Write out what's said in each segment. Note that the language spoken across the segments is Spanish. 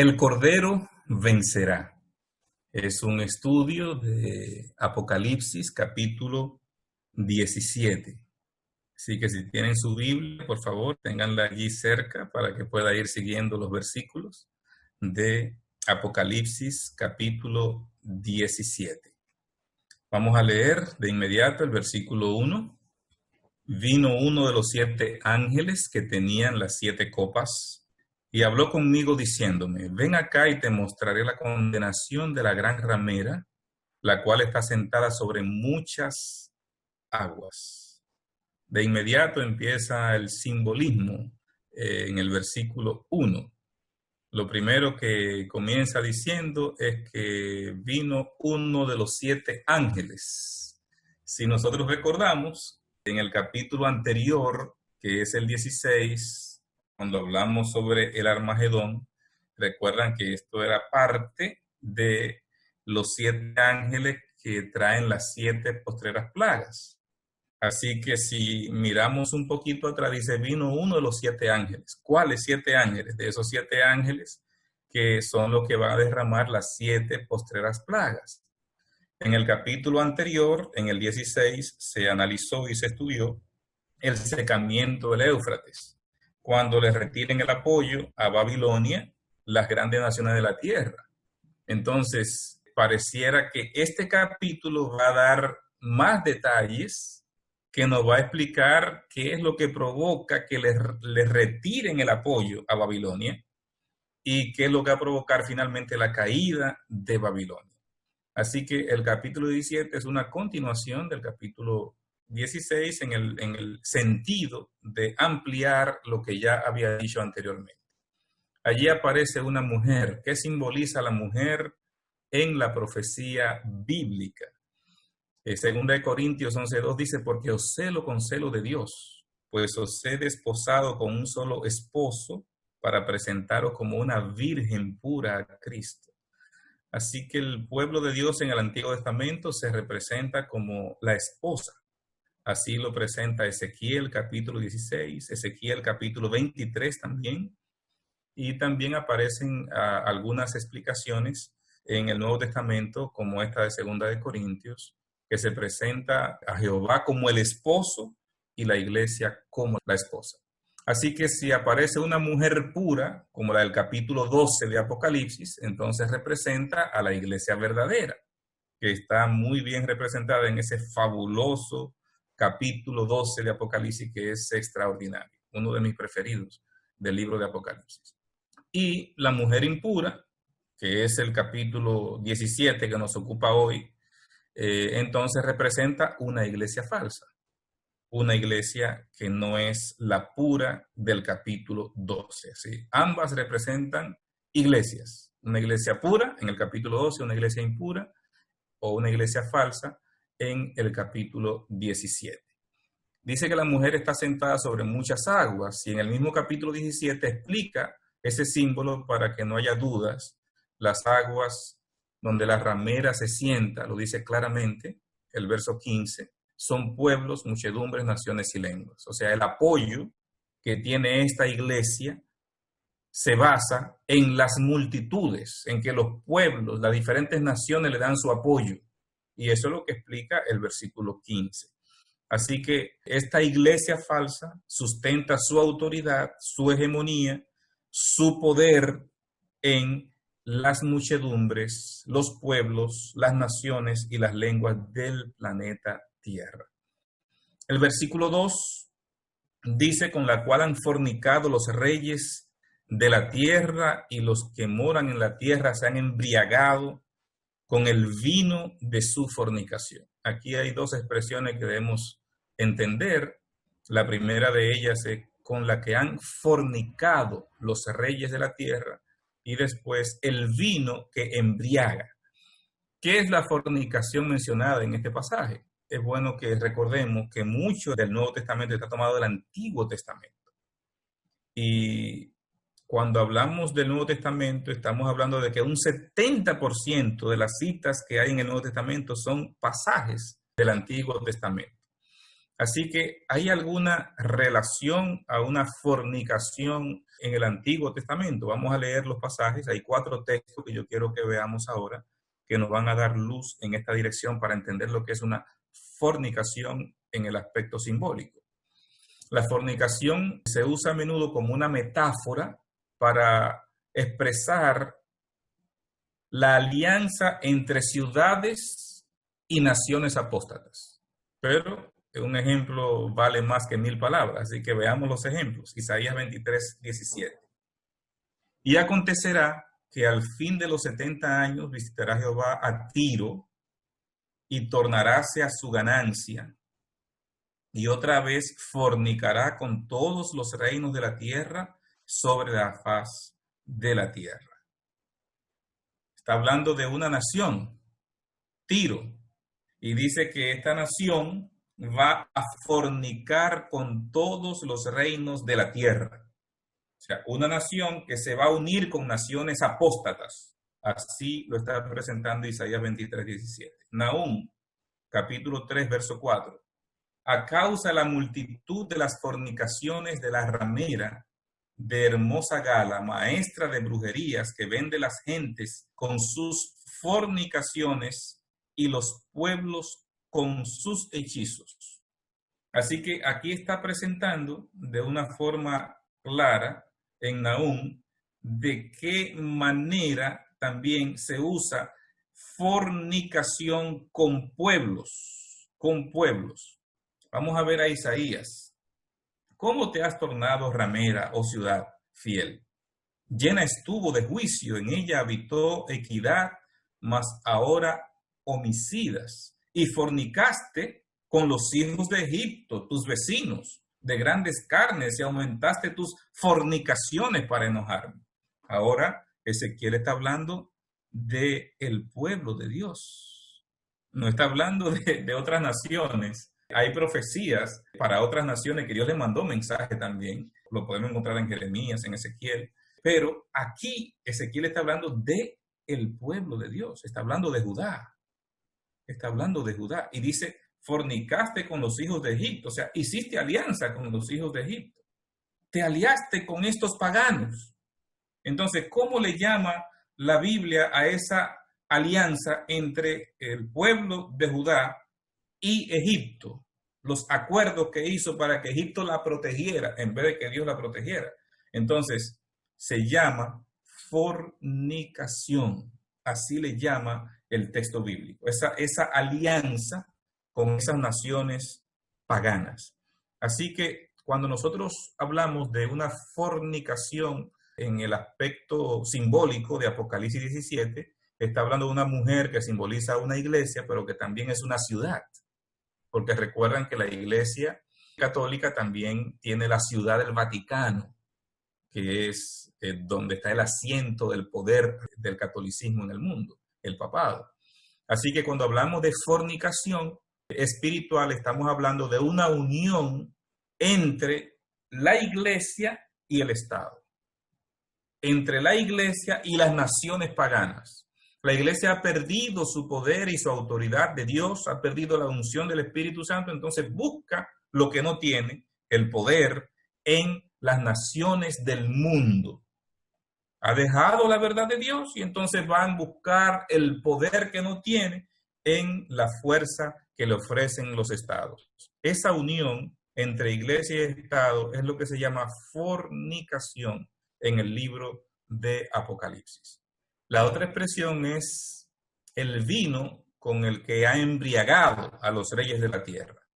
El Cordero vencerá. Es un estudio de Apocalipsis, capítulo 17. Así que si tienen su Biblia, por favor, ténganla allí cerca para que pueda ir siguiendo los versículos de Apocalipsis, capítulo 17. Vamos a leer de inmediato el versículo 1. Vino uno de los 7 ángeles que tenían las 7 copas y habló conmigo diciéndome: ven acá y te mostraré la condenación de la gran ramera, la cual está sentada sobre muchas aguas. De inmediato empieza el simbolismo en el versículo 1. Lo primero que comienza diciendo es que vino uno de los 7 ángeles. Si nosotros recordamos, en el capítulo anterior, que es el 16, cuando hablamos sobre el Armagedón, recuerdan que esto era parte de los 7 ángeles que traen las 7 postreras plagas. Así que si miramos un poquito atrás, dice, vino uno de los 7 ángeles. ¿Cuáles 7 ángeles? De esos 7 ángeles que son los que van a derramar las 7 postreras plagas. En el capítulo anterior, en el 16, se analizó y se estudió el secamiento del Éufrates, cuando le retiren el apoyo a Babilonia, las grandes naciones de la tierra. Entonces, pareciera que este capítulo va a dar más detalles, que nos va a explicar qué es lo que provoca que le retiren el apoyo a Babilonia y qué es lo que va a provocar finalmente la caída de Babilonia. Así que el capítulo 17 es una continuación del capítulo 16 en el sentido de ampliar lo que ya había dicho anteriormente. Allí aparece una mujer. ¿Qué simboliza la mujer en la profecía bíblica? Segunda de Corintios 11:2 dice, porque os celo con celo de Dios, pues os he desposado con un solo esposo para presentaros como una virgen pura a Cristo. Así que el pueblo de Dios en el Antiguo Testamento se representa como la esposa. Así lo presenta Ezequiel capítulo 16, Ezequiel capítulo 23 también. Y también aparecen algunas explicaciones en el Nuevo Testamento, como esta de Segunda de Corintios, que se presenta a Jehová como el esposo y la iglesia como la esposa. Así que si aparece una mujer pura, como la del capítulo 12 de Apocalipsis, entonces representa a la iglesia verdadera, que está muy bien representada en ese fabuloso capítulo 12 de Apocalipsis, que es extraordinario, uno de mis preferidos del libro de Apocalipsis. Y la mujer impura, que es el capítulo 17 que nos ocupa hoy, entonces representa una iglesia falsa. Una iglesia que no es la pura del capítulo 12. ¿Sí? Ambas representan iglesias. Una iglesia pura en el capítulo 12, una iglesia impura o una iglesia falsa en el capítulo 17. Dice que la mujer está sentada sobre muchas aguas y en el mismo capítulo 17 explica ese símbolo para que no haya dudas. Las aguas donde la ramera se sienta, lo dice claramente el verso 15, son pueblos, muchedumbres, naciones y lenguas. O sea, el apoyo que tiene esta iglesia se basa en las multitudes, en que los pueblos, las diferentes naciones le dan su apoyo. Y eso es lo que explica el versículo 15. Así que esta iglesia falsa sustenta su autoridad, su hegemonía, su poder en las muchedumbres, los pueblos, las naciones y las lenguas del planeta Tierra. El versículo 2 dice, con la cual han fornicado los reyes de la tierra y los que moran en la tierra se han embriagado con el vino de su fornicación. Aquí hay 2 expresiones que debemos entender. La primera de ellas es con la que han fornicado los reyes de la tierra y después el vino que embriaga. ¿Qué es la fornicación mencionada en este pasaje? Es bueno que recordemos que mucho del Nuevo Testamento está tomado del Antiguo Testamento. Y cuando hablamos del Nuevo Testamento, estamos hablando de que un 70% de las citas que hay en el Nuevo Testamento son pasajes del Antiguo Testamento. Así que hay alguna relación a una fornicación en el Antiguo Testamento. Vamos a leer los pasajes. Hay 4 textos que yo quiero que veamos ahora, que nos van a dar luz en esta dirección para entender lo que es una fornicación en el aspecto simbólico. La fornicación se usa a menudo como una metáfora para expresar la alianza entre ciudades y naciones apóstatas. Pero un ejemplo vale más que 1000 palabras, así que veamos los ejemplos. Isaías 23, 17. Y acontecerá que al fin de los 70 años visitará Jehová a Tiro y tornaráse a su ganancia, y otra vez fornicará con todos los reinos de la tierra sobre la faz de la tierra. Está hablando de una nación, Tiro, y dice que esta nación va a fornicar con todos los reinos de la tierra. O sea, una nación que se va a unir con naciones apóstatas. Así lo está presentando Isaías 23, 17. Nahum, capítulo 3, verso 4. A causa de la multitud de las fornicaciones de la ramera, de hermosa gala, maestra de brujerías, que vende las gentes con sus fornicaciones y los pueblos con sus hechizos. Así que aquí está presentando de una forma clara en Nahum de qué manera también se usa fornicación con pueblos, con pueblos. Vamos a ver a Isaías. ¿Cómo te has tornado ramera, oh ciudad fiel? Llena estuvo de juicio, en ella habitó equidad, mas ahora homicidas. Y fornicaste con los hijos de Egipto, tus vecinos, de grandes carnes, y aumentaste tus fornicaciones para enojarme. Ahora Ezequiel está hablando del pueblo de Dios. No está hablando de otras naciones. Hay profecías para otras naciones que Dios le mandó mensaje también. Lo podemos encontrar en Jeremías, en Ezequiel. Pero aquí Ezequiel está hablando de el pueblo de Dios. Está hablando de Judá. Está hablando de Judá. Y dice, fornicaste con los hijos de Egipto. O sea, hiciste alianza con los hijos de Egipto. Te aliaste con estos paganos. Entonces, ¿cómo le llama la Biblia a esa alianza entre el pueblo de Judá y Egipto? Los acuerdos que hizo para que Egipto la protegiera en vez de que Dios la protegiera. Entonces, se llama fornicación. Así le llama el texto bíblico. Esa alianza con esas naciones paganas. Así que cuando nosotros hablamos de una fornicación en el aspecto simbólico de Apocalipsis 17, está hablando de una mujer que simboliza una iglesia, pero que también es una ciudad. Porque recuerdan que la Iglesia Católica también tiene la ciudad del Vaticano, que es donde está el asiento del poder del catolicismo en el mundo, el papado. Así que cuando hablamos de fornicación espiritual, estamos hablando de una unión entre la Iglesia y el Estado, entre la Iglesia y las naciones paganas. La iglesia ha perdido su poder y su autoridad de Dios, ha perdido la unción del Espíritu Santo, entonces busca lo que no tiene, el poder, en las naciones del mundo. Ha dejado la verdad de Dios y entonces van a buscar el poder que no tiene en la fuerza que le ofrecen los estados. Esa unión entre iglesia y Estado es lo que se llama fornicación en el libro de Apocalipsis. La otra expresión es el vino con el que ha embriagado a los reyes de la tierra.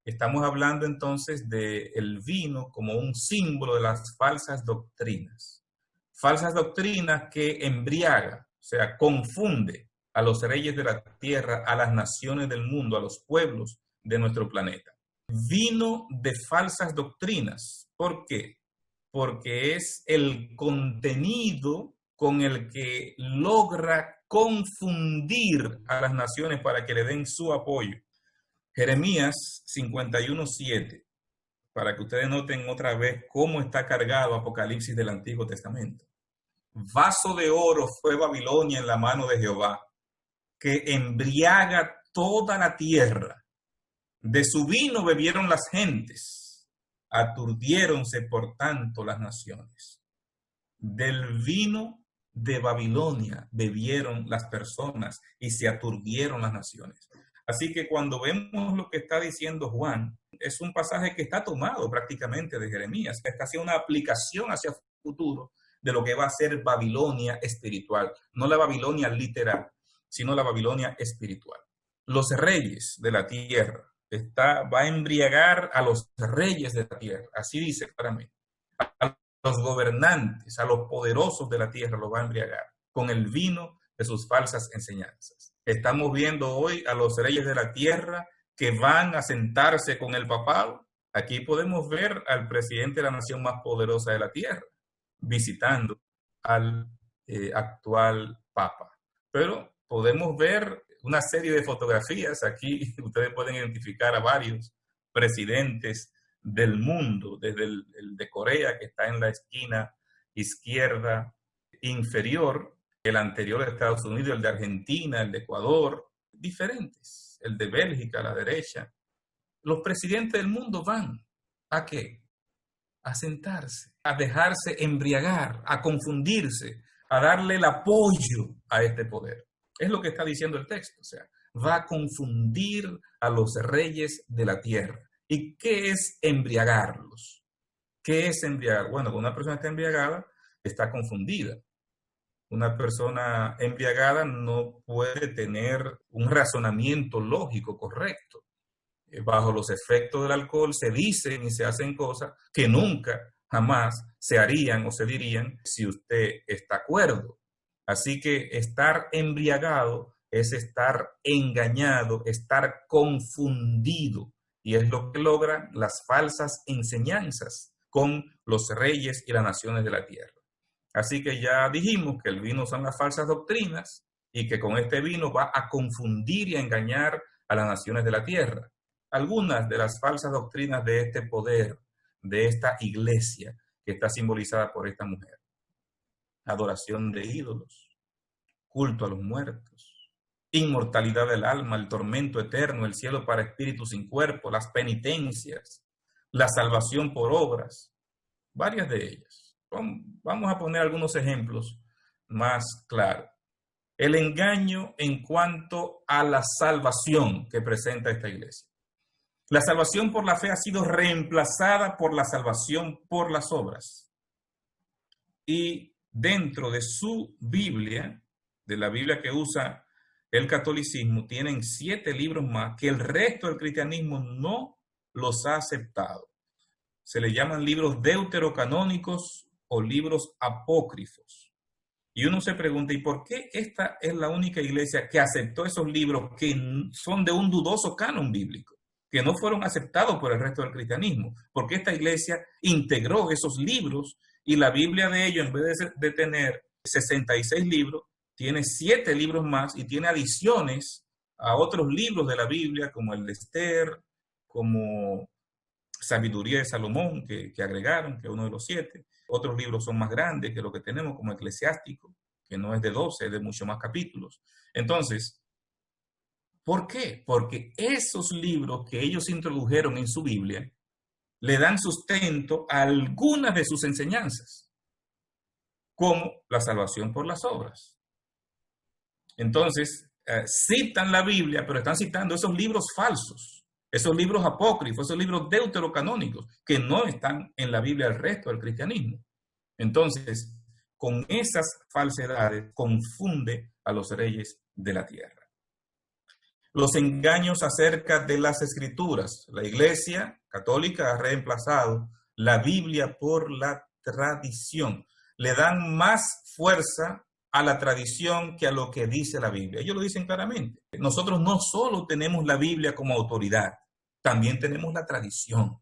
Estamos hablando entonces del vino como un símbolo de las falsas doctrinas. Falsas doctrinas que embriaga, o sea, confunde a los reyes de la tierra, a las naciones del mundo, a los pueblos de nuestro planeta. Vino de falsas doctrinas. ¿Por qué? Porque es el contenido con el que logra confundir a las naciones para que le den su apoyo. Jeremías 51:7, para que ustedes noten otra vez cómo está cargado Apocalipsis del Antiguo Testamento. Vaso de oro fue Babilonia en la mano de Jehová, que embriaga toda la tierra. De su vino bebieron las gentes, aturdiéronse por tanto las naciones. Del vino de Babilonia bebieron las personas y se aturdieron las naciones. Así que cuando vemos lo que está diciendo Juan, es un pasaje que está tomado prácticamente de Jeremías, que está haciendo una aplicación hacia el futuro de lo que va a ser Babilonia espiritual. No la Babilonia literal, sino la Babilonia espiritual. Los reyes de la tierra va a embriagar a los reyes de la tierra. Así dice claramente. A los gobernantes, a los poderosos de la tierra los va a embriagar con el vino de sus falsas enseñanzas. Estamos viendo hoy a los reyes de la tierra que van a sentarse con el papado. Aquí podemos ver al presidente de la nación más poderosa de la tierra visitando al actual papa. Pero podemos ver una serie de fotografías. Aquí ustedes pueden identificar a varios presidentes del mundo, desde el de Corea, que está en la esquina izquierda inferior, el anterior de Estados Unidos, el de Argentina, el de Ecuador, diferentes, el de Bélgica a la derecha. Los presidentes del mundo van ¿a qué? A sentarse, a dejarse embriagar, a confundirse, a darle el apoyo a este poder. Es lo que está diciendo el texto, o sea, va a confundir a los reyes de la tierra. ¿Y qué es embriagarlos? ¿Qué es embriagar? Bueno, cuando una persona está embriagada, está confundida. Una persona embriagada no puede tener un razonamiento lógico correcto. Bajo los efectos del alcohol se dicen y se hacen cosas que nunca, jamás se harían o se dirían si usted está cuerdo. Así que estar embriagado es estar engañado, estar confundido. Y es lo que logran las falsas enseñanzas con los reyes y las naciones de la tierra. Así que ya dijimos que el vino son las falsas doctrinas y que con este vino va a confundir y a engañar a las naciones de la tierra. Algunas de las falsas doctrinas de este poder, de esta iglesia que está simbolizada por esta mujer. Adoración de ídolos, culto a los muertos, inmortalidad del alma, el tormento eterno, el cielo para espíritus sin cuerpo, las penitencias, la salvación por obras, varias de ellas. Vamos a poner algunos ejemplos más claros. El engaño en cuanto a la salvación que presenta esta iglesia. La salvación por la fe ha sido reemplazada por la salvación por las obras. Y dentro de su Biblia, de la Biblia que usa el catolicismo, tienen 7 libros más que el resto del cristianismo no los ha aceptado. Se le llaman libros deuterocanónicos o libros apócrifos. Y uno se pregunta, ¿y por qué esta es la única iglesia que aceptó esos libros que son de un dudoso canon bíblico, que no fueron aceptados por el resto del cristianismo? Porque esta iglesia integró esos libros y la Biblia de ellos, en vez de tener 66 libros, tiene 7 libros más y tiene adiciones a otros libros de la Biblia, como el de Esther, como Sabiduría de Salomón, que agregaron, que es uno de los 7. Otros libros son más grandes que lo que tenemos, como Eclesiástico, que no es de 12, es de muchos más capítulos. Entonces, ¿por qué? Porque esos libros que ellos introdujeron en su Biblia le dan sustento a algunas de sus enseñanzas, como la salvación por las obras. Entonces, citan la Biblia, pero están citando esos libros falsos, esos libros apócrifos, esos libros deuterocanónicos, que no están en la Biblia del resto del cristianismo. Entonces, con esas falsedades confunde a los reyes de la tierra. Los engaños acerca de las escrituras. La Iglesia Católica ha reemplazado la Biblia por la tradición. Le dan más fuerza a la tradición que a lo que dice la Biblia. Ellos lo dicen claramente. Nosotros no solo tenemos la Biblia como autoridad, también tenemos la tradición.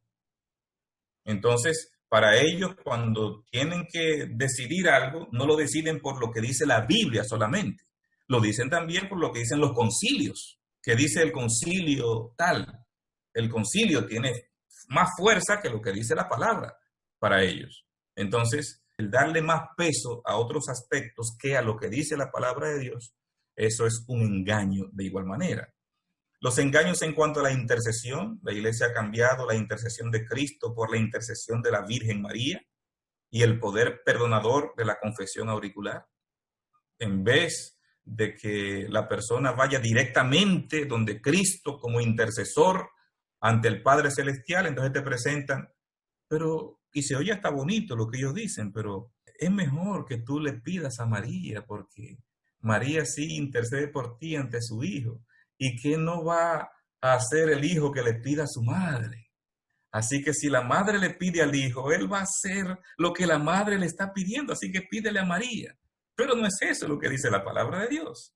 Entonces, para ellos, cuando tienen que decidir algo, no lo deciden por lo que dice la Biblia solamente. Lo dicen también por lo que dicen los concilios. Que dice el concilio tal. El concilio tiene más fuerza que lo que dice la palabra para ellos. Entonces, el darle más peso a otros aspectos que a lo que dice la palabra de Dios, eso es un engaño de igual manera. Los engaños en cuanto a la intercesión, la iglesia ha cambiado la intercesión de Cristo por la intercesión de la Virgen María y el poder perdonador de la confesión auricular. En vez de que la persona vaya directamente donde Cristo como intercesor ante el Padre Celestial, entonces te presentan, pero, y se oye hasta bonito lo que ellos dicen, pero es mejor que tú le pidas a María, porque María sí intercede por ti ante su Hijo, y que no va a hacer el Hijo que le pida a su madre. Así que si la madre le pide al Hijo, él va a hacer lo que la madre le está pidiendo, así que pídele a María. Pero no es eso lo que dice la palabra de Dios.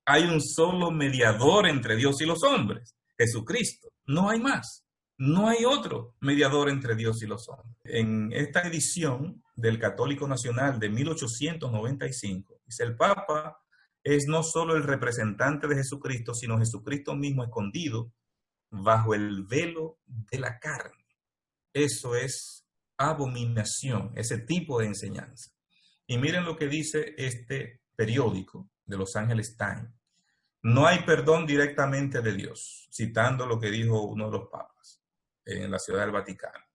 Hay un solo mediador entre Dios y los hombres, Jesucristo. No hay más. No hay otro mediador entre Dios y los hombres. En esta edición del Católico Nacional de 1895, dice: el Papa es no solo el representante de Jesucristo, sino Jesucristo mismo escondido bajo el velo de la carne. Eso es abominación, ese tipo de enseñanza. Y miren lo que dice este periódico de Los Angeles Times. No hay perdón directamente de Dios, citando lo que dijo uno de los papas en la Ciudad del Vaticano,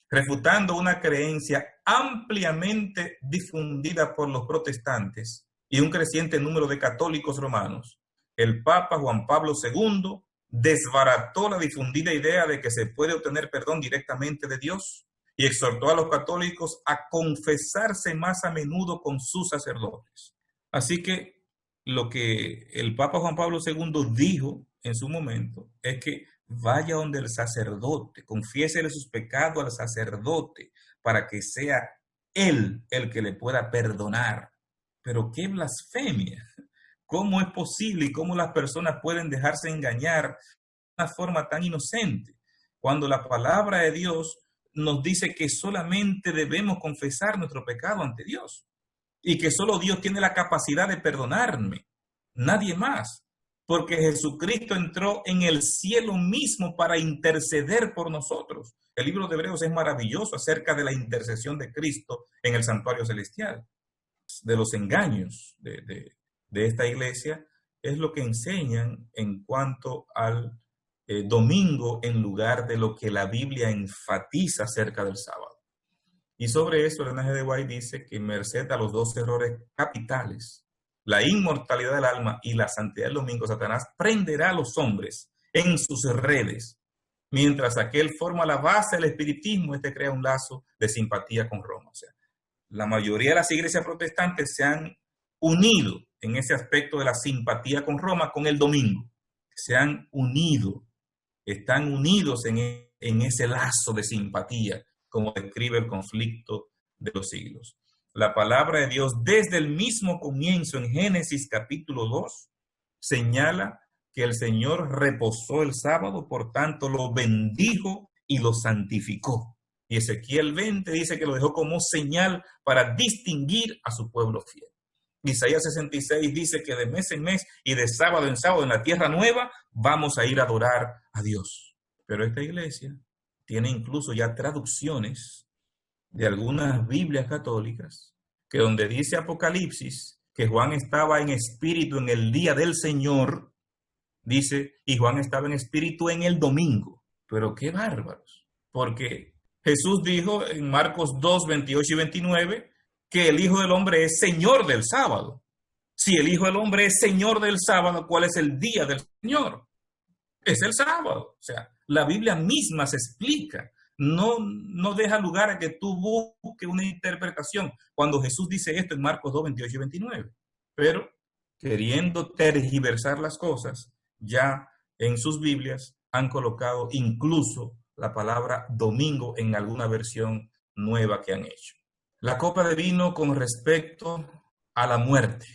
refutando una creencia ampliamente difundida por los protestantes y un creciente número de católicos romanos. El Papa Juan Pablo II desbarató la difundida idea de que se puede obtener perdón directamente de Dios y exhortó a los católicos a confesarse más a menudo con sus sacerdotes. Así que lo que el Papa Juan Pablo II dijo en su momento es que vaya donde el sacerdote, confiésele sus pecados al sacerdote para que sea él el que le pueda perdonar. Pero qué blasfemia. ¿Cómo es posible y cómo las personas pueden dejarse engañar de una forma tan inocente? Cuando la palabra de Dios nos dice que solamente debemos confesar nuestro pecado ante Dios y que solo Dios tiene la capacidad de perdonarme, nadie más, porque Jesucristo entró en el cielo mismo para interceder por nosotros. El libro de Hebreos es maravilloso acerca de la intercesión de Cristo en el santuario celestial. De los engaños de esta iglesia es lo que enseñan en cuanto al domingo en lugar de lo que la Biblia enfatiza acerca del sábado. Y sobre eso Ellen G. White dice que merced a los dos errores capitales, la inmortalidad del alma y la santidad del domingo, Satanás prenderá a los hombres en sus redes, mientras aquel forma la base del espiritismo, este crea un lazo de simpatía con Roma. O sea, la mayoría de las iglesias protestantes se han unido en ese aspecto de la simpatía con Roma, con el domingo. Se han unido, están unidos en ese lazo de simpatía, como describe el conflicto de los siglos. La palabra de Dios desde el mismo comienzo en Génesis capítulo 2 señala que el Señor reposó el sábado, por tanto lo bendijo y lo santificó. Y Ezequiel 20 dice que lo dejó como señal para distinguir a su pueblo fiel. Isaías 66 dice que de mes en mes y de sábado en sábado en la tierra nueva vamos a ir a adorar a Dios. Pero esta iglesia tiene incluso ya traducciones de algunas Biblias católicas que donde dice Apocalipsis que Juan estaba en espíritu en el día del Señor, dice, y Juan estaba en espíritu en el domingo. Pero qué bárbaros, porque Jesús dijo en Marcos 2, 28 y 29 que el Hijo del Hombre es Señor del sábado. Si el Hijo del Hombre es Señor del sábado, ¿cuál es el día del Señor? Es el sábado. O sea, la Biblia misma se explica. No deja lugar a que tú busques una interpretación cuando Jesús dice esto en Marcos 2, 28 y 29. Pero queriendo tergiversar las cosas, ya en sus Biblias han colocado incluso la palabra domingo en alguna versión nueva que han hecho. La copa de vino con respecto a la muerte.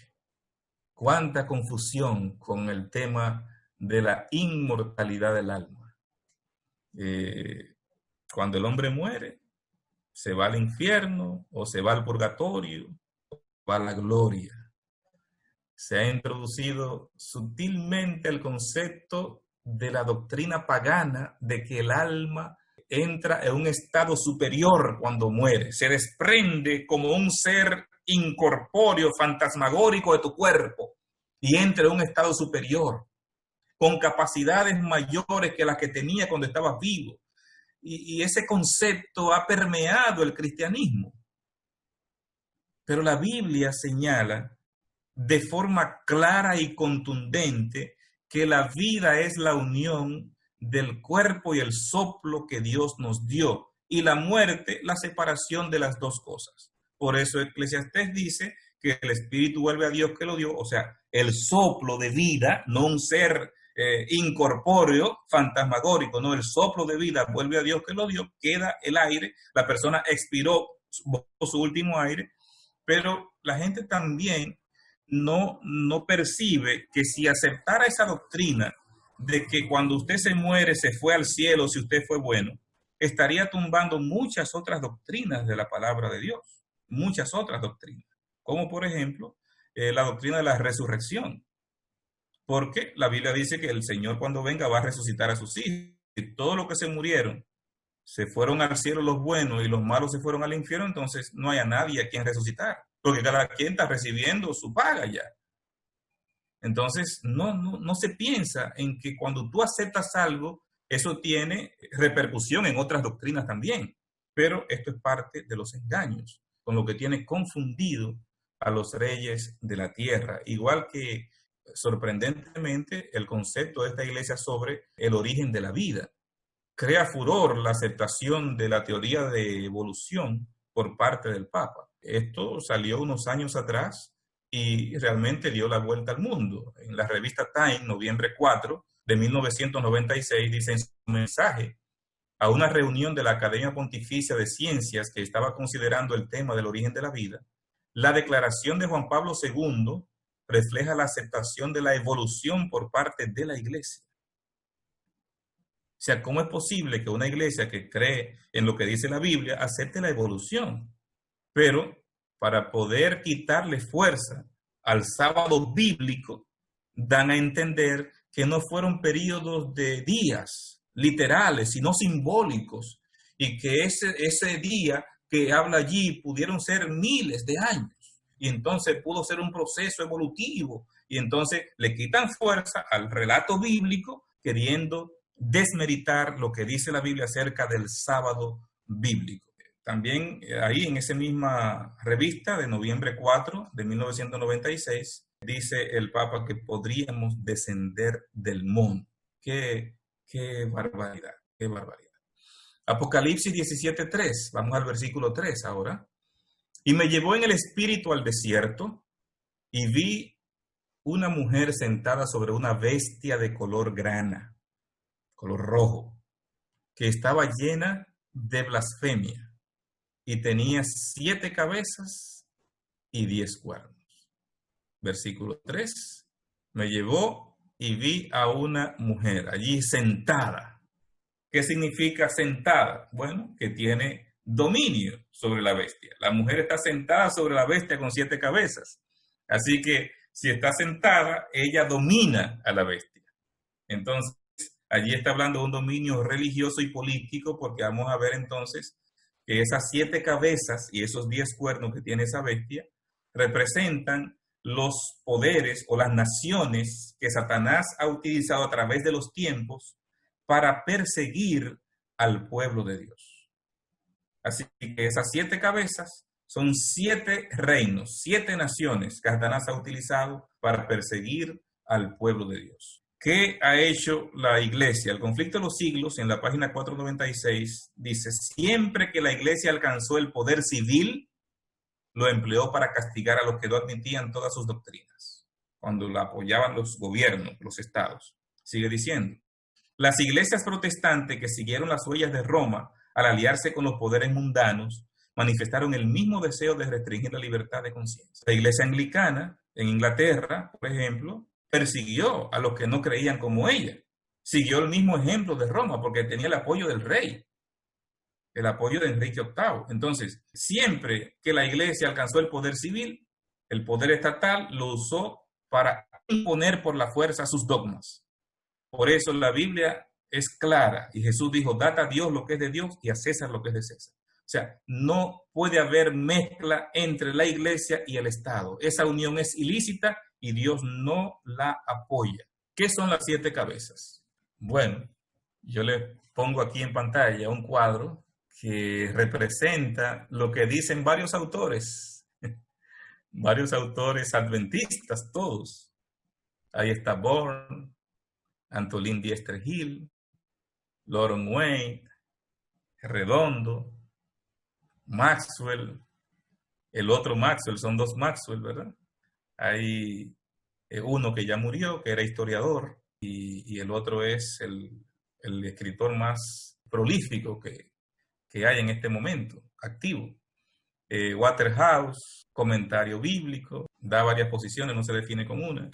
Cuánta confusión con el tema de la inmortalidad del alma. Cuando el hombre muere, se va al infierno o se va al purgatorio o va a la gloria. Se ha introducido sutilmente el concepto de la doctrina pagana de que el alma entra en un estado superior cuando muere, se desprende como un ser incorpóreo, fantasmagórico de tu cuerpo y entra en un estado superior. con capacidades mayores que las que tenía cuando estaba vivo. Y ese concepto ha permeado el cristianismo. Pero la Biblia señala de forma clara y contundente que la vida es la unión del cuerpo y el soplo que Dios nos dio, y la muerte, la separación de las dos cosas. Por eso Eclesiastés dice que el espíritu vuelve a Dios que lo dio, o sea, el soplo de vida, no un ser incorpóreo, fantasmagórico, no, el soplo de vida vuelve a Dios que lo dio, queda el aire, la persona expiró su último aire, pero la gente también no percibe que si aceptara esa doctrina de que cuando usted se muere se fue al cielo si usted fue bueno, estaría tumbando muchas otras doctrinas de la palabra de Dios, muchas otras doctrinas, como por ejemplo la doctrina de la resurrección, porque la Biblia dice que el Señor cuando venga va a resucitar a sus hijos, y todos los que se murieron se fueron al cielo los buenos y los malos se fueron al infierno, entonces no hay a nadie a quien resucitar, porque cada quien está recibiendo su paga ya. Entonces, no se piensa en que cuando tú aceptas algo, eso tiene repercusión en otras doctrinas también. Pero esto es parte de los engaños, con lo que tiene confundido a los reyes de la tierra. Igual que, sorprendentemente, el concepto de esta iglesia sobre el origen de la vida. Crea furor la aceptación de la teoría de evolución por parte del Papa. Esto salió unos años atrás y realmente dio la vuelta al mundo. En la revista Time, noviembre 4 de 1996, dice en su mensaje a una reunión de la Academia Pontificia de Ciencias que estaba considerando el tema del origen de la vida, la declaración de Juan Pablo II refleja la aceptación de la evolución por parte de la Iglesia. O sea, ¿cómo es posible que una iglesia que cree en lo que dice la Biblia acepte la evolución? Pero para poder quitarle fuerza al sábado bíblico, dan a entender que no fueron periodos de días literales, sino simbólicos, y que ese día que habla allí pudieron ser miles de años, y entonces pudo ser un proceso evolutivo, y entonces le quitan fuerza al relato bíblico queriendo desmeritar lo que dice la Biblia acerca del sábado bíblico. También ahí en esa misma revista de noviembre 4 de 1996 dice el Papa que podríamos descender del monte. ¡Qué barbaridad! ¡Qué barbaridad! Apocalipsis 17:3, vamos al versículo 3 ahora. Y me llevó en el espíritu al desierto y vi una mujer sentada sobre una bestia de color grana, color rojo, que estaba llena de blasfemia y tenía 7 cabezas y 10 cuernos. Versículo 3, me llevó y vi a una mujer allí sentada. ¿Qué significa sentada? Bueno, que tiene dominio sobre la bestia. La mujer está sentada sobre la bestia con 7 cabezas. Así que si está sentada, ella domina a la bestia. Entonces, allí está hablando de un dominio religioso y político, porque vamos a ver entonces que esas 7 cabezas y esos 10 cuernos que tiene esa bestia representan los poderes o las naciones que Satanás ha utilizado a través de los tiempos para perseguir al pueblo de Dios. Así que esas 7 cabezas son 7 reinos, 7 naciones que Satanás ha utilizado para perseguir al pueblo de Dios. ¿Qué ha hecho la iglesia? El conflicto de los siglos, en la página 496, dice, siempre que la iglesia alcanzó el poder civil, lo empleó para castigar a los que no admitían todas sus doctrinas, cuando la apoyaban los gobiernos, los estados. Sigue diciendo, las iglesias protestantes que siguieron las huellas de Roma al aliarse con los poderes mundanos, manifestaron el mismo deseo de restringir la libertad de conciencia. La iglesia anglicana, en Inglaterra, por ejemplo, persiguió a los que no creían como ella. Siguió el mismo ejemplo de Roma porque tenía el apoyo del rey, el apoyo de Enrique VIII. Entonces, siempre que la iglesia alcanzó el poder civil, el poder estatal lo usó para imponer por la fuerza sus dogmas. Por eso la Biblia es clara y Jesús dijo, dad a Dios lo que es de Dios y a César lo que es de César. O sea, no puede haber mezcla entre la iglesia y el Estado. Esa unión es ilícita y Dios no la apoya. ¿Qué son las 7 cabezas? Bueno, yo les pongo aquí en pantalla un cuadro que representa lo que dicen varios autores adventistas, todos. Ahí está Bourne, Antolín Diestre Hill, Loron Wayne, Redondo, Maxwell, el otro Maxwell, son 2 Maxwell, ¿verdad? Hay uno que ya murió, que era historiador, y el otro es el escritor más prolífico que hay en este momento, activo. Waterhouse, comentario bíblico, da varias posiciones, no se define con una.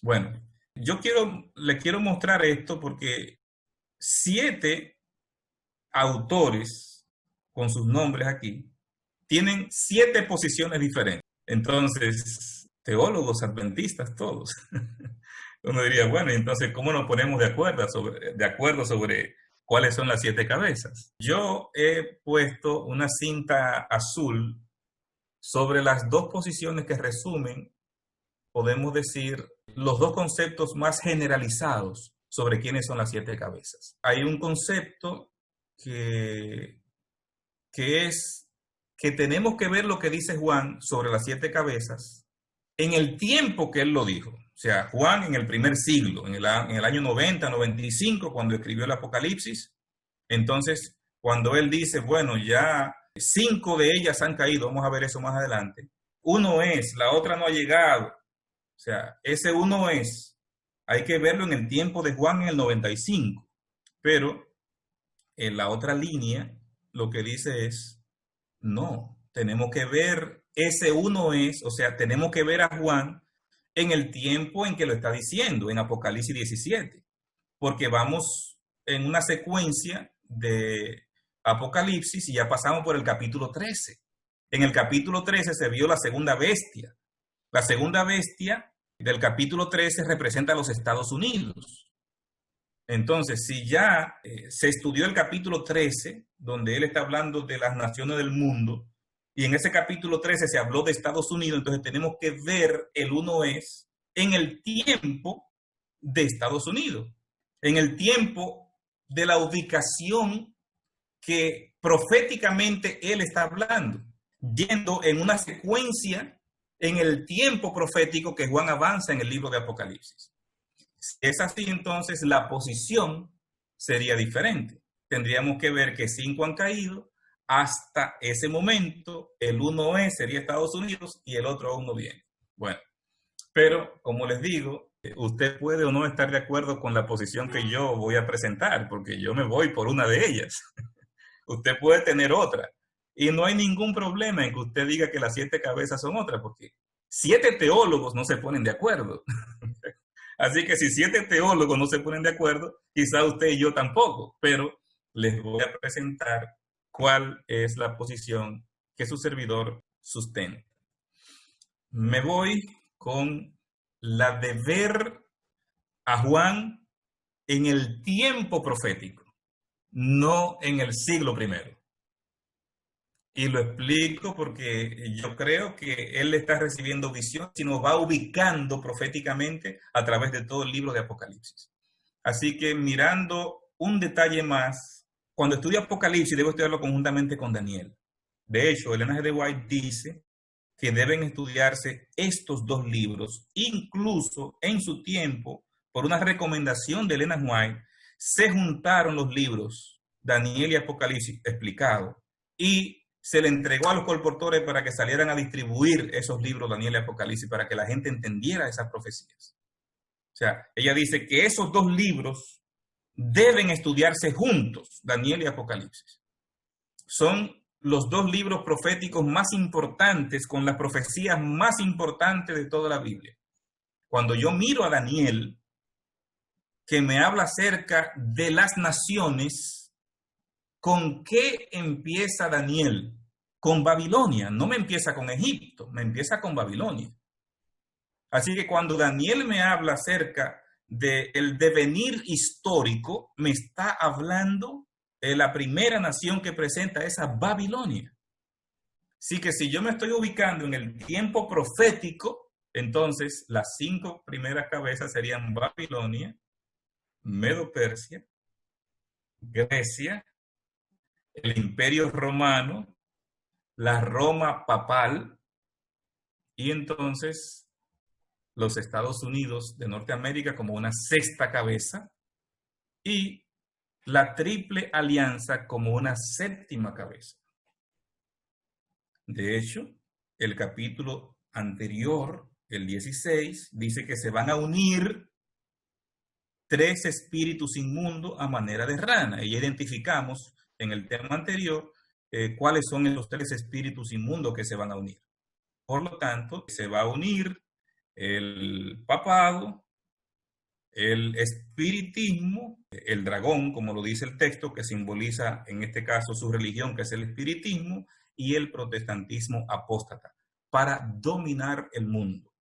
Bueno, le quiero mostrar esto porque 7 autores, con sus nombres aquí, tienen 7 posiciones diferentes. Entonces, teólogos adventistas todos. Uno diría, bueno, entonces, ¿cómo nos ponemos de acuerdo sobre cuáles son las 7 cabezas? Yo he puesto una cinta azul sobre las 2 posiciones que resumen, podemos decir, los 2 conceptos más generalizados sobre quiénes son las 7 cabezas. Hay un concepto que es que tenemos que ver lo que dice Juan sobre las 7 cabezas en el tiempo que él lo dijo. O sea, Juan en el primer siglo, en el año 90, 95, cuando escribió el Apocalipsis. Entonces, cuando él dice, bueno, ya 5 de ellas han caído, vamos a ver eso más adelante. Uno es, la otra no ha llegado. O sea, ese uno es, hay que verlo en el tiempo de Juan en el 95. Pero en la otra línea, lo que dice es, no, tenemos que ver ese uno es, o sea, tenemos que ver a Juan en el tiempo en que lo está diciendo, en Apocalipsis 17, porque vamos en una secuencia de Apocalipsis y ya pasamos por el capítulo 13. En el capítulo 13 se vio la segunda bestia. La segunda bestia del capítulo 13 representa a los Estados Unidos. Entonces, si ya se estudió el capítulo 13, donde él está hablando de las naciones del mundo, y en ese capítulo 13 se habló de Estados Unidos, entonces tenemos que ver el uno es en el tiempo de Estados Unidos, en el tiempo de la ubicación que proféticamente él está hablando, yendo en una secuencia en el tiempo profético que Juan avanza en el libro de Apocalipsis. Si es así, entonces la posición sería diferente. Tendríamos que ver que 5 han caído. Hasta ese momento, el uno sería Estados Unidos y el otro aún no viene. Bueno, pero como les digo, usted puede o no estar de acuerdo con la posición que yo voy a presentar, porque yo me voy por una de ellas. Usted puede tener otra. Y no hay ningún problema en que usted diga que las 7 cabezas son otras, porque 7 teólogos no se ponen de acuerdo. Así que si 7 teólogos no se ponen de acuerdo, quizá usted y yo tampoco, pero les voy a presentar cuál es la posición que su servidor sustenta. Me voy con la de ver a Juan en el tiempo profético, no en el siglo primero. Y lo explico porque yo creo que él está recibiendo visión, sino va ubicando proféticamente a través de todo el libro de Apocalipsis. Así que mirando un detalle más, cuando estudio Apocalipsis debo estudiarlo conjuntamente con Daniel. De hecho, Elena G. de White dice que deben estudiarse estos 2 libros. Incluso en su tiempo, por una recomendación de Elena White, se juntaron los libros Daniel y Apocalipsis explicados y se le entregó a los colportores para que salieran a distribuir esos libros Daniel y Apocalipsis para que la gente entendiera esas profecías. O sea, ella dice que esos 2 libros deben estudiarse juntos, Daniel y Apocalipsis. Son los 2 libros proféticos más importantes, con las profecías más importantes de toda la Biblia. Cuando yo miro a Daniel, que me habla acerca de las naciones, ¿con qué empieza Daniel? Con Babilonia. No me empieza con Egipto, me empieza con Babilonia. Así que cuando Daniel me habla acerca del devenir histórico, me está hablando de la primera nación que presenta esa Babilonia. Así que si yo me estoy ubicando en el tiempo profético, Entonces, las 5 primeras cabezas serían Babilonia, Medo-Persia, Grecia, el Imperio Romano, la Roma papal y entonces los Estados Unidos de Norteamérica como una 6ª cabeza y la Triple Alianza como una 7ª cabeza. De hecho, el capítulo anterior, el 16, dice que se van a unir 3 espíritus inmundos a manera de rana. Y identificamos en el tema anterior cuáles son los 3 espíritus inmundos que se van a unir. Por lo tanto, se va a unir el papado, el espiritismo, el dragón, como lo dice el texto, que simboliza en este caso su religión, que es el espiritismo, y el protestantismo apóstata, para dominar el mundo.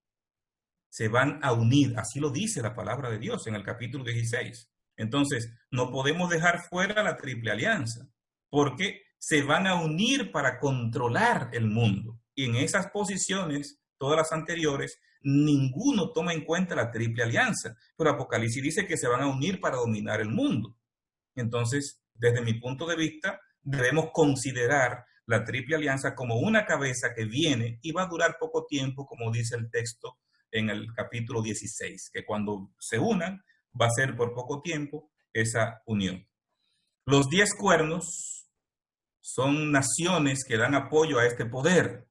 Se van a unir, así lo dice la palabra de Dios en el capítulo 16. Entonces, no podemos dejar fuera la Triple Alianza, porque se van a unir para controlar el mundo. Y en esas posiciones, todas las anteriores, ninguno toma en cuenta la Triple Alianza. Pero Apocalipsis dice que se van a unir para dominar el mundo. Entonces, desde mi punto de vista, debemos considerar la Triple Alianza como una cabeza que viene y va a durar poco tiempo, como dice el texto en el capítulo 16, que cuando se unan va a ser por poco tiempo esa unión. Los 10 cuernos son naciones que dan apoyo a este poder.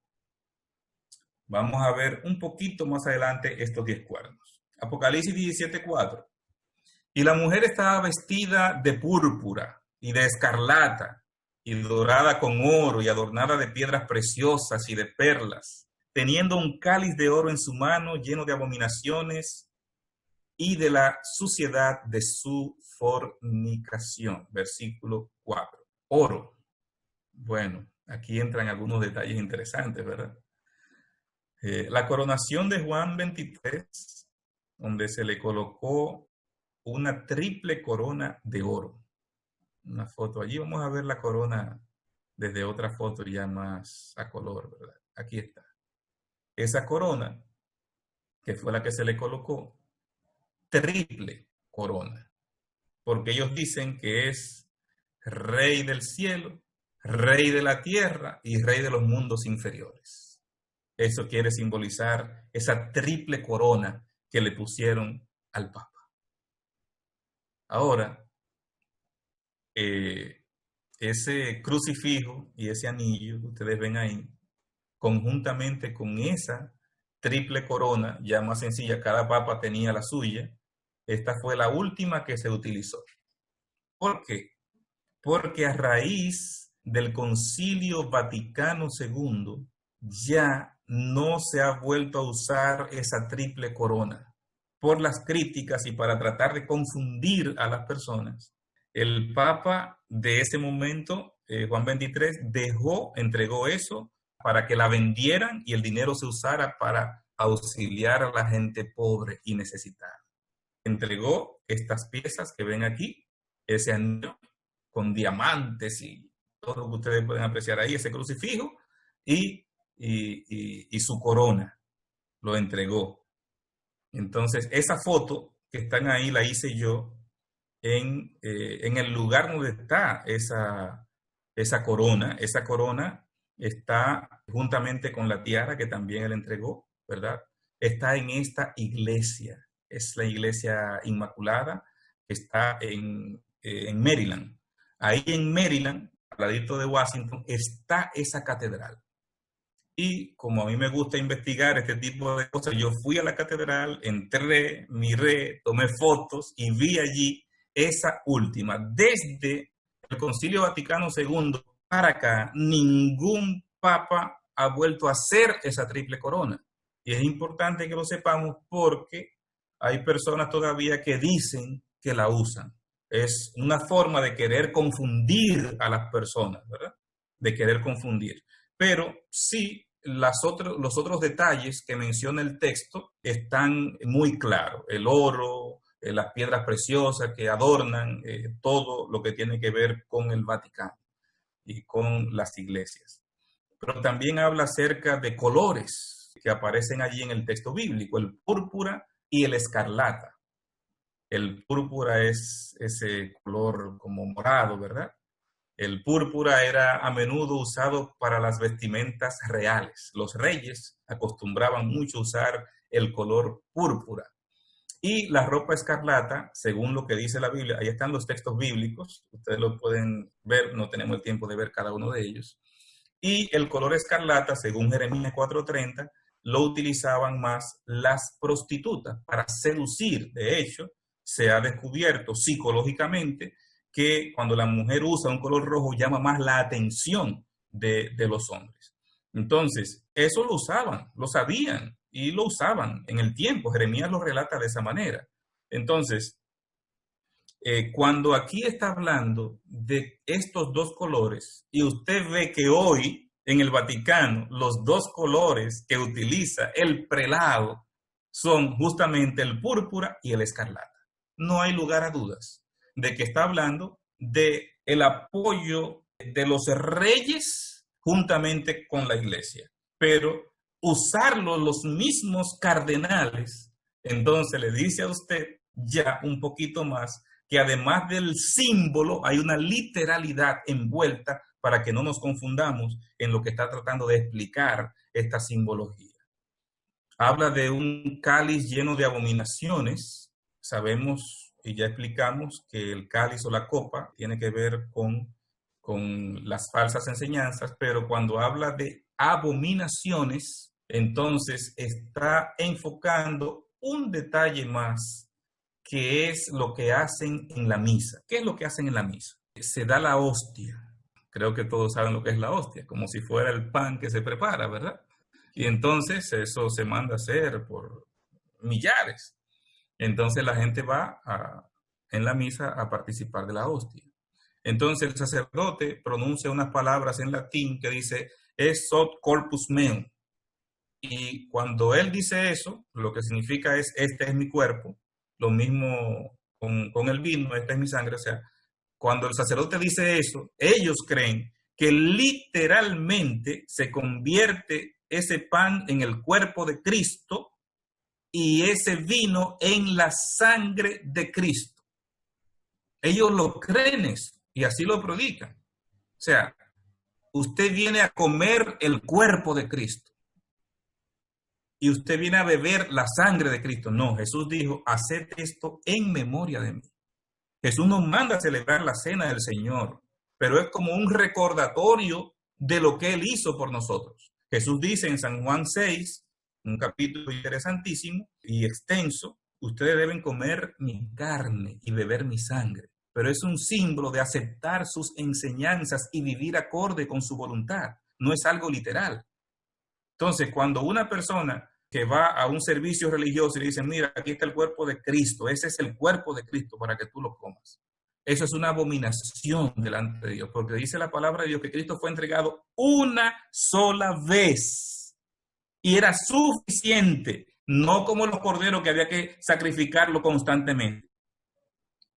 Vamos a ver un poquito más adelante estos 10 cuernos. Apocalipsis 17:4. Y la mujer estaba vestida de púrpura y de escarlata y dorada con oro y adornada de piedras preciosas y de perlas, teniendo un cáliz de oro en su mano lleno de abominaciones y de la suciedad de su fornicación. Versículo 4. Oro. Bueno, aquí entran algunos detalles interesantes, ¿verdad? La coronación de Juan 23, donde se le colocó una triple corona de oro. Una foto allí, vamos a ver la corona desde otra foto ya más a color, ¿verdad? Aquí está. Esa corona, que fue la que se le colocó, triple corona, porque ellos dicen que es rey del cielo, rey de la tierra y rey de los mundos inferiores. Eso quiere simbolizar esa triple corona que le pusieron al Papa. Ahora, ese crucifijo y ese anillo que ustedes ven ahí, conjuntamente con esa triple corona, ya más sencilla, cada papa tenía la suya, esta fue la última que se utilizó. ¿Por qué? Porque a raíz del Concilio Vaticano II ya no se ha vuelto a usar esa triple corona. Por las críticas y para tratar de confundir a las personas, el Papa de ese momento, Juan XXIII, entregó eso para que la vendieran y el dinero se usara para auxiliar a la gente pobre y necesitada. Entregó estas piezas que ven aquí, ese anillo con diamantes y todo lo que ustedes pueden apreciar ahí, ese crucifijo y su corona, lo entregó. Entonces, esa foto que están ahí la hice yo en el lugar donde está esa corona. Esa corona está juntamente con la tiara que también él entregó, ¿verdad? Está en esta iglesia. Es la iglesia Inmaculada que está en Maryland. Ahí en Maryland, al ladito de Washington, está esa catedral. Y como a mí me gusta investigar este tipo de cosas, yo fui a la catedral, entré, miré, tomé fotos y vi allí esa última. Desde el Concilio Vaticano II para acá, ningún papa ha vuelto a hacer esa triple corona. Y es importante que lo sepamos porque hay personas todavía que dicen que la usan. Es una forma de querer confundir a las personas, ¿verdad? De querer confundir. Pero sí, los otros detalles que menciona el texto están muy claros. El oro, las piedras preciosas que adornan todo lo que tiene que ver con el Vaticano y con las iglesias. Pero también habla acerca de colores. que aparecen allí en el texto bíblico, el púrpura y el escarlata. El púrpura es ese color como morado, ¿verdad? El púrpura era a menudo usado para las vestimentas reales. Los reyes acostumbraban mucho a usar el color púrpura. Y la ropa escarlata, según lo que dice la Biblia, ahí están los textos bíblicos, ustedes lo pueden ver, no tenemos el tiempo de ver cada uno de ellos. Y el color escarlata, según Jeremías 4:30, lo utilizaban más las prostitutas para seducir. De hecho, se ha descubierto psicológicamente que cuando la mujer usa un color rojo llama más la atención de los hombres. Entonces, eso lo usaban, lo sabían y lo usaban en el tiempo. Jeremías lo relata de esa manera. Entonces, cuando aquí está hablando de estos dos colores y usted ve que hoy en el Vaticano los dos colores que utiliza el prelado son justamente el púrpura y el escarlata. No hay lugar a dudas de que está hablando de el apoyo de los reyes juntamente con la iglesia, pero usarlo los mismos cardenales, entonces le dice a usted ya un poquito más que además del símbolo hay una literalidad envuelta para que no nos confundamos en lo que está tratando de explicar esta simbología. Habla de un cáliz lleno de abominaciones. Sabemos y ya explicamos que el cáliz o la copa tiene que ver con las falsas enseñanzas, pero cuando habla de abominaciones, entonces está enfocando un detalle más, que es lo que hacen en la misa. ¿Qué es lo que hacen en la misa? Se da la hostia. Creo que todos saben lo que es la hostia, como si fuera el pan que se prepara, ¿verdad? Y entonces eso se manda a hacer por millares. Entonces la gente va en la misa a participar de la hostia. Entonces el sacerdote pronuncia unas palabras en latín que dice es sot corpus meum. Y cuando él dice eso, lo que significa es este es mi cuerpo, lo mismo con el vino, esta es mi sangre. O sea, cuando el sacerdote dice eso, ellos creen que literalmente se convierte ese pan en el cuerpo de Cristo y ese vino en la sangre de Cristo. Ellos lo creen eso y así lo predican. O sea, usted viene a comer el cuerpo de Cristo y usted viene a beber la sangre de Cristo. No, Jesús dijo, haced esto en memoria de mí. Jesús nos manda a celebrar la cena del Señor, pero es como un recordatorio de lo que Él hizo por nosotros. Jesús dice en San Juan 6, un capítulo interesantísimo y extenso, ustedes deben comer mi carne y beber mi sangre, pero es un símbolo de aceptar sus enseñanzas y vivir acorde con su voluntad, no es algo literal. Entonces, cuando una persona que va a un servicio religioso y le dice, mira, aquí está el cuerpo de Cristo, ese es el cuerpo de Cristo para que tú lo comas. Eso es una abominación delante de Dios, porque dice la palabra de Dios que Cristo fue entregado una sola vez y era suficiente, no como los corderos que había que sacrificarlo constantemente.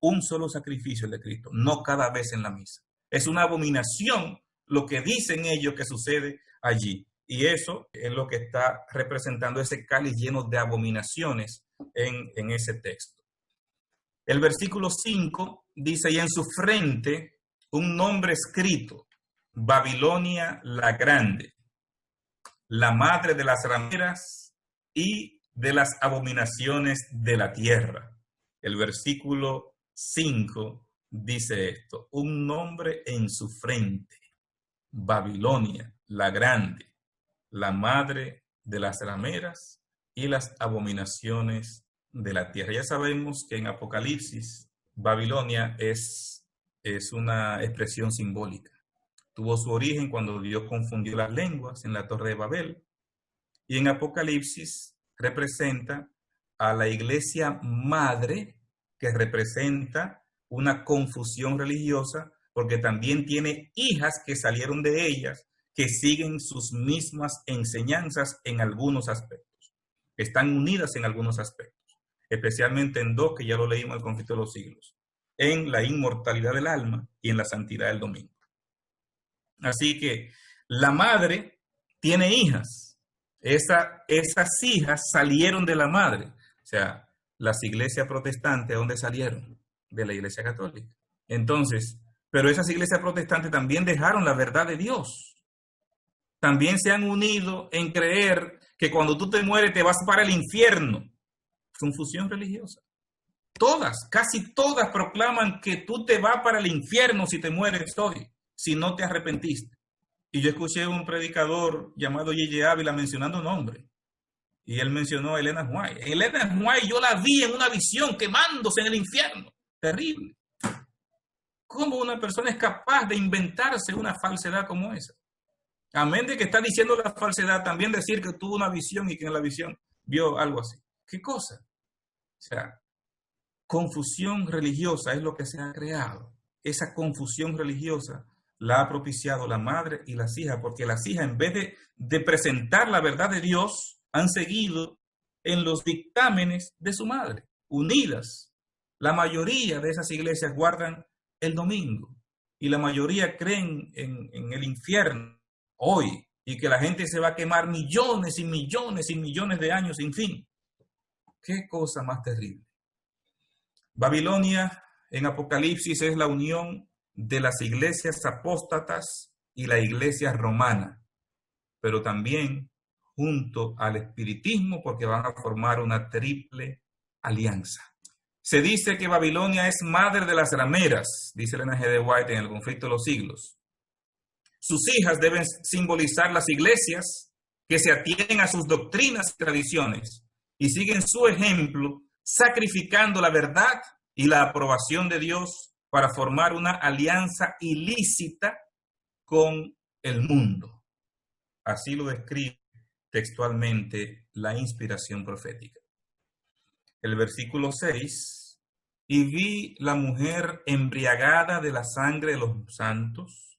Un solo sacrificio el de Cristo, no cada vez en la misa. Es una abominación lo que dicen ellos que sucede allí. Y eso es lo que está representando ese cáliz lleno de abominaciones en ese texto. El versículo 5 dice, y en su frente un nombre escrito, Babilonia la Grande, la madre de las rameras y de las abominaciones de la tierra. El versículo 5 dice esto, un nombre en su frente, Babilonia la Grande, la madre de las rameras y las abominaciones de la tierra. Ya sabemos que en Apocalipsis, Babilonia es una expresión simbólica. Tuvo su origen cuando Dios confundió las lenguas en la Torre de Babel. Y en Apocalipsis representa a la iglesia madre, que representa una confusión religiosa, porque también tiene hijas que salieron de ellas, que siguen sus mismas enseñanzas en algunos aspectos. Están unidas en algunos aspectos, especialmente en dos que ya lo leímos en el Conflicto de los Siglos, en la inmortalidad del alma y en la santidad del domingo. Así que la madre tiene hijas Esas hijas salieron de la madre. O sea, las iglesias protestantes, ¿de dónde salieron? De la iglesia católica. Entonces, pero esas iglesias protestantes también dejaron la verdad de Dios. También se han unido en creer que cuando tú te mueres te vas para el infierno. Confusión religiosa. Todas, casi todas proclaman que tú te vas para el infierno si te mueres hoy, si no te arrepentiste. Y yo escuché un predicador llamado J.J. Ávila mencionando nombres. Y él mencionó a Elena White. Elena White yo la vi en una visión quemándose en el infierno. Terrible. ¿Cómo una persona es capaz de inventarse una falsedad como esa? Amén de que está diciendo la falsedad, también decir que tuvo una visión y que en la visión vio algo así. ¿Qué cosa? O sea, confusión religiosa es lo que se ha creado. Esa confusión religiosa la ha propiciado la madre y las hijas, porque las hijas, en vez de presentar la verdad de Dios, han seguido en los dictámenes de su madre, unidas. La mayoría de esas iglesias guardan el domingo y la mayoría creen en el infierno hoy y que la gente se va a quemar millones y millones y millones de años sin fin. ¿Qué cosa más terrible? Babilonia en Apocalipsis es la unión de las iglesias apóstatas y la iglesia romana, pero también junto al espiritismo porque van a formar una triple alianza. Se dice que Babilonia es madre de las rameras, dice Elena G. White en El conflicto de los siglos. Sus hijas deben simbolizar las iglesias que se atienen a sus doctrinas y tradiciones y siguen su ejemplo, sacrificando la verdad y la aprobación de Dios para formar una alianza ilícita con el mundo. Así lo describe textualmente la inspiración profética. El versículo 6, y vi la mujer embriagada de la sangre de los santos,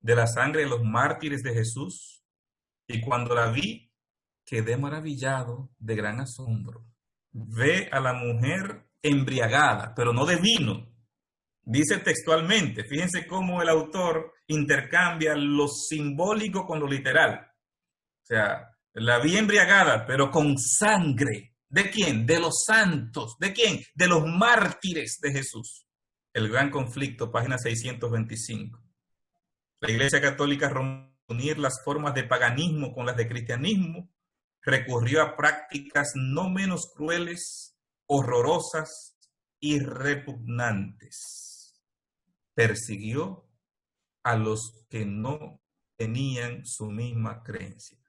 de la sangre de los mártires de Jesús, y cuando la vi, quedé maravillado de gran asombro. Ve a la mujer embriagada, pero no de vino. Dice textualmente, fíjense cómo el autor intercambia lo simbólico con lo literal. O sea, la vi embriagada, pero con sangre. ¿De quién? De los santos. ¿De quién? De los mártires de Jesús. El gran conflicto, página 625. La Iglesia Católica rompió unir las formas de paganismo con las de cristianismo, recurrió a prácticas no menos crueles, horrorosas y repugnantes. Persiguió a los que no tenían su misma creencia.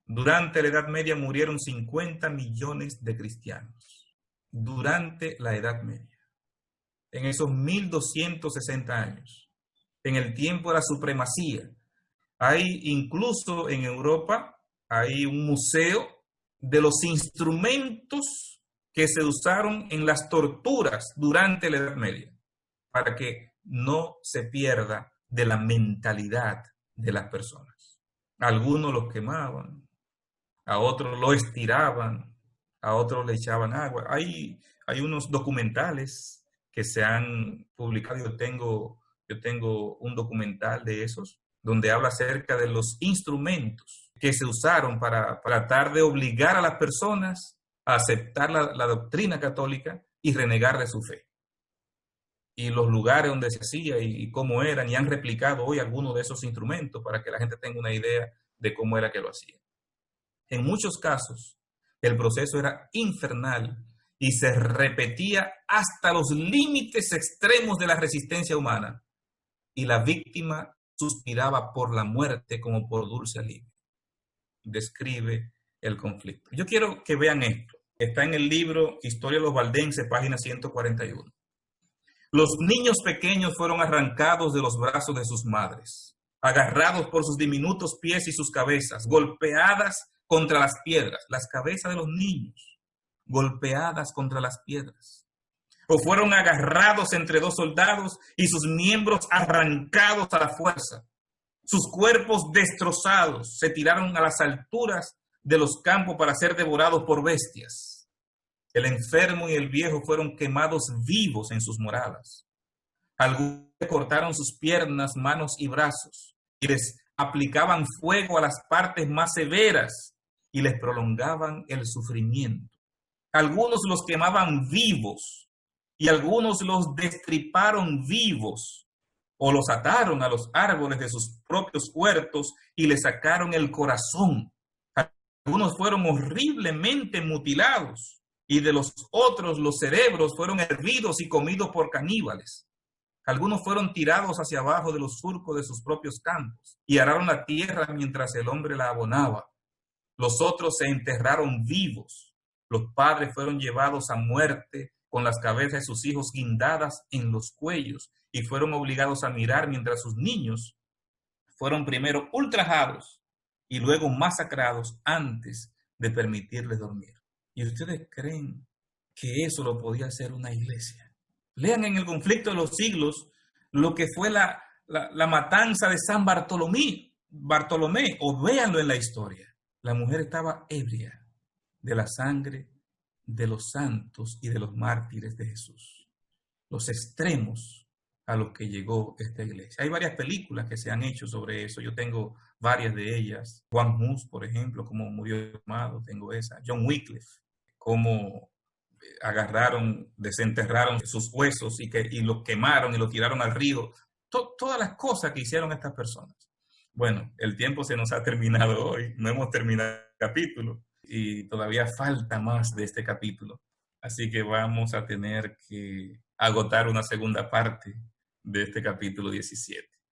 Durante la Edad Media murieron 50 millones de cristianos. Durante la Edad Media. En esos 1260 años. En el tiempo de la supremacía. Hay incluso en Europa, hay un museo de los instrumentos que se usaron en las torturas durante la Edad Media, para que no se pierda de la mentalidad de las personas. Algunos los quemaban, a otros lo estiraban, a otros le echaban agua. Hay unos documentales que se han publicado, yo tengo un documental de esos, donde habla acerca de los instrumentos que se usaron para tratar de obligar a las personas a aceptar la doctrina católica y renegar de su fe. Y los lugares donde se hacía y cómo eran, y han replicado hoy algunos de esos instrumentos para que la gente tenga una idea de cómo era que lo hacían. En muchos casos, el proceso era infernal y se repetía hasta los límites extremos de la resistencia humana. Y la víctima suspiraba por la muerte como por dulce alivio. Describe el conflicto. Yo quiero que vean esto. Está en el libro Historia de los Valdenses, página 141. Los niños pequeños fueron arrancados de los brazos de sus madres, agarrados por sus diminutos pies y sus cabezas, golpeadas contra las piedras, las cabezas de los niños, golpeadas contra las piedras. O fueron agarrados entre dos soldados y sus miembros arrancados a la fuerza. Sus cuerpos destrozados se tiraron a las alturas de los campos para ser devorados por bestias. El enfermo y el viejo fueron quemados vivos en sus moradas. Algunos cortaron sus piernas, manos y brazos y les aplicaban fuego a las partes más severas y les prolongaban el sufrimiento. Algunos los quemaban vivos y algunos los destriparon vivos o los ataron a los árboles de sus propios huertos y les sacaron el corazón. Algunos fueron horriblemente mutilados y de los otros los cerebros fueron hervidos y comidos por caníbales. Algunos fueron tirados hacia abajo de los surcos de sus propios campos y araron la tierra mientras el hombre la abonaba. Los otros se enterraron vivos. Los padres fueron llevados a muerte con las cabezas de sus hijos guindadas en los cuellos y fueron obligados a mirar mientras sus niños fueron primero ultrajados y luego masacrados antes de permitirles dormir. ¿Y ustedes creen que eso lo podía hacer una iglesia? Lean en el conflicto de los siglos lo que fue la matanza de San Bartolomé, o véanlo en la historia. La mujer estaba ebria de la sangre de los santos y de los mártires de Jesús. Los extremos a los que llegó esta iglesia. Hay varias películas que se han hecho sobre eso. Yo tengo varias de ellas. Juan Hus, por ejemplo, cómo murió amado, tengo esa. John Wycliffe, cómo agarraron, desenterraron sus huesos y los quemaron y los tiraron al río. Todas las cosas que hicieron estas personas. Bueno, el tiempo se nos ha terminado hoy. No hemos terminado el capítulo y todavía falta más de este capítulo. Así que vamos a tener que agotar una segunda parte de este capítulo 17.